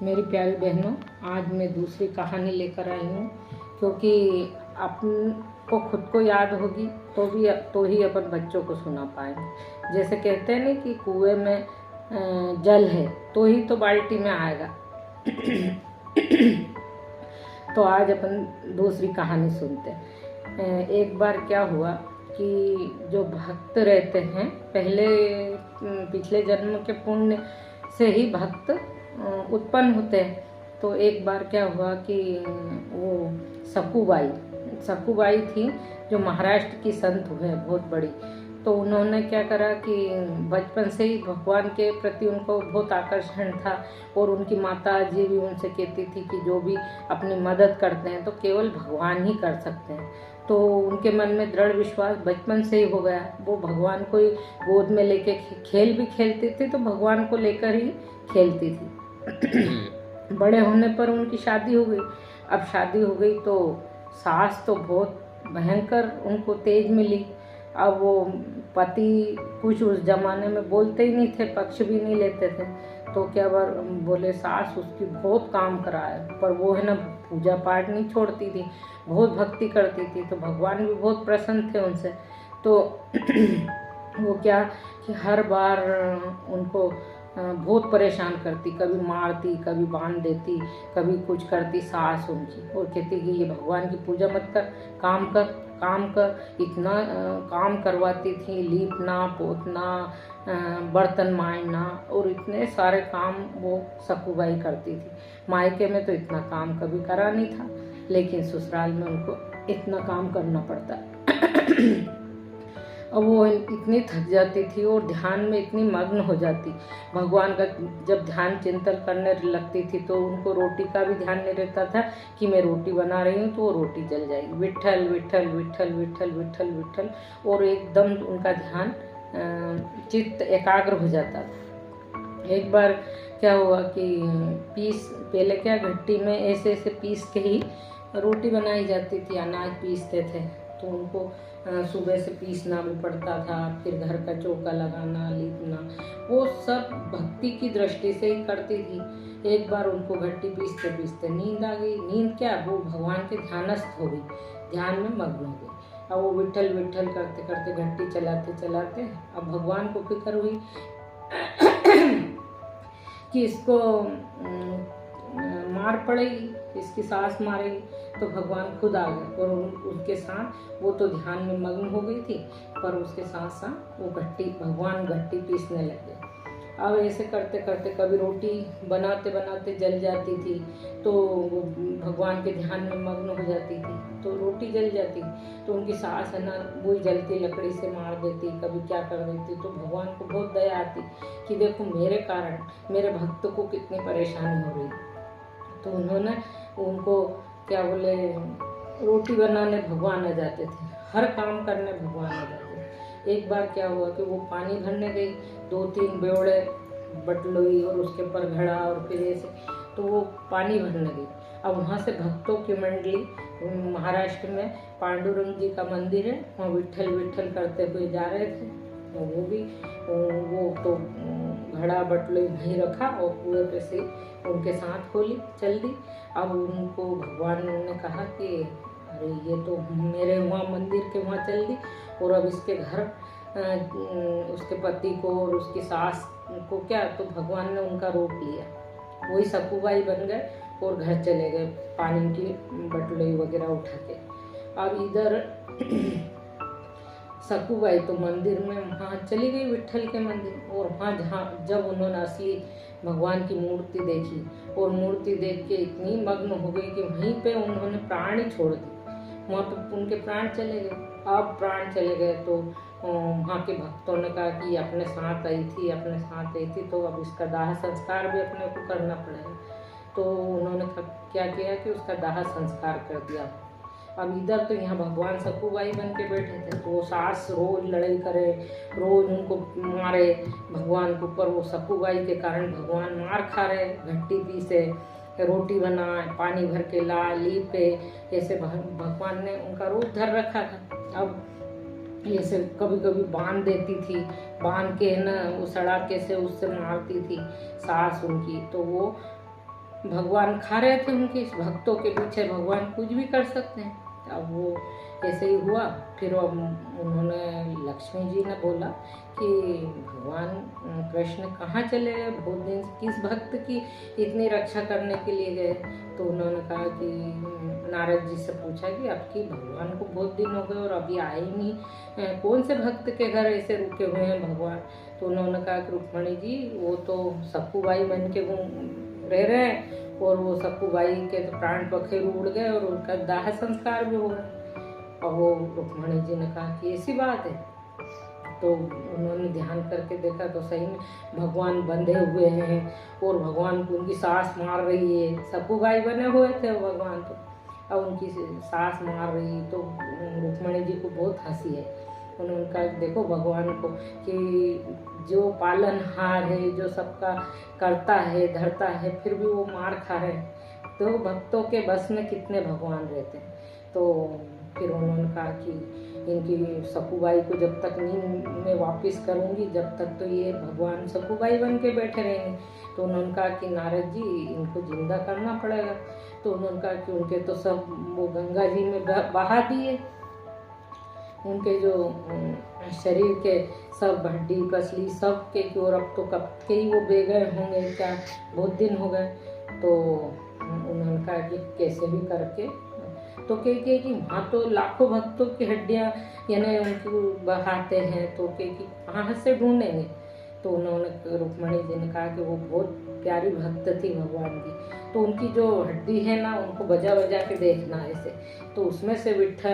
मेरी प्यारी बहनों, आज मैं दूसरी कहानी लेकर आई हूँ क्योंकि अपन को खुद को याद होगी तो ही अपन बच्चों को सुना पाएंगे। जैसे कहते हैं ना कि कुएं में जल है तो ही तो बाल्टी में आएगा। तो आज अपन दूसरी कहानी सुनते हैं। एक बार क्या हुआ कि जो भक्त रहते हैं पहले पिछले जन्म के पुण्य से ही भक्त उत्पन्न होते हैं। तो एक बार क्या हुआ कि वो सकूबाई थी जो महाराष्ट्र की संत हुए बहुत बड़ी। तो उन्होंने क्या करा कि बचपन से ही भगवान के प्रति उनको बहुत आकर्षण था और उनकी माता जी भी उनसे कहती थी कि जो भी अपनी मदद करते हैं तो केवल भगवान ही कर सकते हैं। तो उनके मन में दृढ़ विश्वास बचपन से ही हो गया। वो भगवान को ही गोद में लेके खेल भी खेलती थी तो भगवान को लेकर ही खेलती थी। बड़े होने पर उनकी शादी हो गई। अब शादी हो गई तो सास तो बहुत भयंकर उनको तेज मिली। अब वो पति कुछ उस जमाने में बोलते ही नहीं थे, पक्ष भी नहीं लेते थे। तो क्या बोले सास उसकी बहुत काम कराए, पर वो है ना पूजा पाठ नहीं छोड़ती थी, बहुत भक्ति करती थी। तो भगवान भी बहुत प्रसन्न थे उनसे। तो वो क्या कि हर बार उनको बहुत परेशान करती, कभी मारती, कभी बांध देती, कभी कुछ करती सास उनकी, और कहती कि ये भगवान की पूजा मत कर, काम कर। इतना काम करवाती थी, लीपना पोतना, बर्तन मांजना और इतने सारे काम वो सकूबाई करती थी। मायके में तो इतना काम कभी करा नहीं था, लेकिन ससुराल में उनको इतना काम करना पड़ता। अब वो इतनी थक जाती थी और ध्यान में इतनी मग्न हो जाती, भगवान का जब ध्यान चिंतन करने लगती थी तो उनको रोटी का भी ध्यान नहीं रहता था कि मैं रोटी बना रही हूँ तो वो रोटी जल जाएगी। विट्ठल विट्ठल विट्ठल विट्ठल विट्ठल विट्ठल, और एकदम उनका ध्यान चित्त एकाग्र हो जाता था। एक बार क्या हुआ कि पहले क्या घट्टी में ऐसे ऐसे पीस के ही रोटी बनाई जाती थी, अनाज पीसते थे। तो उनको सुबह से पीसना भी पड़ता था, फिर घर का चौका लगाना, लीपना, वो सब भक्ति की दृष्टि से ही करती थी। एक बार उनको घट्टी पीसते पीसते नींद आ गई। नींद क्या, वो भगवान के ध्यानस्थ हो गई, ध्यान में मग्न हो गई। अब वो विट्ठल विट्ठल करते करते घट्टी चलाते चलाते अब भगवान को फिक्र हुई कि इसको मार पड़ेगी, इसकी सास मारेगी। तो भगवान खुद आ गए और उनके साथ वो तो ध्यान में मग्न हो गई थी, पर उसके साथ साथ वो भगवान घट्टी पीसने लगे। अब ऐसे करते करते कभी रोटी बनाते बनाते जल जाती थी तो वो भगवान के ध्यान में मग्न हो जाती थी तो रोटी जल जाती। तो उनकी सास है ना वही जलती लकड़ी से मार देती, कभी क्या कर देती। तो भगवान को बहुत दया आती कि देखो मेरे कारण मेरे भक्त को कितनी परेशानी हो रही। तो उन्होंने उनको क्या बोले रोटी बनाने भगवान आ जाते थे, हर काम करने भगवान आ जाते थे। एक बार क्या हुआ कि वो पानी भरने गई, 2-3 बेवड़े बटलोई और उसके ऊपर घड़ा और फिर ऐसे, तो वो पानी भरने गई। अब वहाँ से भक्तों की मंडली, महाराष्ट्र में पांडुरंग जी का मंदिर है, वहाँ विट्ठल विट्ठल करते हुए जा रहे थे। तो वो तो घड़ा बटलोई वहीं रखा और कुएं पे से उनके साथ होली चल दी। अब उनको भगवान ने कहा कि अरे ये तो मेरे वहाँ मंदिर के वहाँ चल दी, और अब इसके घर उसके पति को और उसकी सास को क्या, तो भगवान ने उनका रोक लिया। वही सकूबाई बन गए और घर चले गए पानी की बटलोई वगैरह उठा के। अब इधर सकूबाई तो मंदिर में वहाँ चली गई विट्ठल के मंदिर, और वहाँ जब उन्होंने असली भगवान की मूर्ति देखी और मूर्ति देख के इतनी मग्न हो गई कि वहीं पे उन्होंने प्राण ही छोड़ दी, वहाँ पे उनके प्राण चले गए। अब प्राण चले गए तो वहाँ के भक्तों ने कहा कि अपने साथ आई थी तो अब इसका दाह संस्कार भी अपने को करना पड़ेगा। तो उन्होंने क्या किया कि उसका दाह संस्कार कर दिया। अब इधर तो यहाँ भगवान सकूबाई बन के बैठे थे, तो वो सास रोज लड़ाई करे, रोज उनको मारे भगवान के ऊपर। वो सकूबाई के कारण भगवान मार खा रहे, घट्टी पीसे, रोटी बनाए, पानी भर के ला, लीपे, ऐसे भगवान ने उनका रूप धर रखा था। अब ऐसे कभी कभी बांध देती थी, बांध के ना वो सड़ाके से उससे मारती थी सास उनकी। तो वो भगवान खा रहे थे उनके भक्तों के पीछे, भगवान कुछ भी कर सकते हैं। अब वो ऐसे ही हुआ। फिर उन्होंने लक्ष्मी जी ने बोला कि भगवान कृष्ण कहाँ चले गए, बहुत दिन किस भक्त की इतनी रक्षा करने के लिए गए। तो उन्होंने कहा कि नारद जी से पूछा कि आपकी भगवान को बहुत दिन हो गए और अभी आए ही नहीं, कौन से भक्त के घर ऐसे रुके हुए हैं भगवान। तो उन्होंने कहा कि रुक्मणी जी वो तो सक्कूबाई बन के रह रहे हैं और वो सक्कूबाई के तो प्राण पखेरु उड़ गए और उनका दाह संस्कार भी हो गया। और वो रुक्मणी जी ने कहा कि ऐसी बात है। तो उन्होंने ध्यान करके देखा तो सही में भगवान बंधे हुए हैं और भगवान को उनकी सांस मार रही है। सक्कूबाई बने हुए थे भगवान, तो अब उनकी सांस मार रही। तो रुक्मणी जी को बहुत हंसी है। उन्होंने कहा देखो भगवान को कि जो पालनहार है, जो सबका करता है धरता है, फिर भी वो मार खा रहे हैं, तो भक्तों के बस में कितने भगवान रहते हैं। तो फिर उन्होंने कहा कि इनकी सक्कूबाई को जब तक नींद में वापस करूंगी, जब तक तो ये भगवान सक्कूबाई बन के बैठे रहेंगे। तो उन्होंने कहा कि नारद जी इनको जिंदा करना पड़ेगा। तो उन्होंने कहा कि उनके तो सब वो गंगा जी में बहा दिए, उनके जो शरीर के सब हड्डी पसली सब के और अब तो कब के ही वो बह गए होंगे, क्या बहुत दिन हो गए। तो उन्होंने कहा कि कैसे भी करके, तो कहे कि वहाँ तो लाखों भक्तों की हड्डियाँ यानी उनको बहाते हैं, तो कहे कि कहाँ से ढूंढेंगे। तो उन्होंने रुक्मणी जी ने कहा कि वो बहुत प्यारी भक्त थी भगवान की, तो उनकी जो हड्डी है ना उनको बजा बजा के देखना ऐसे, तो उसमें से विट्ठल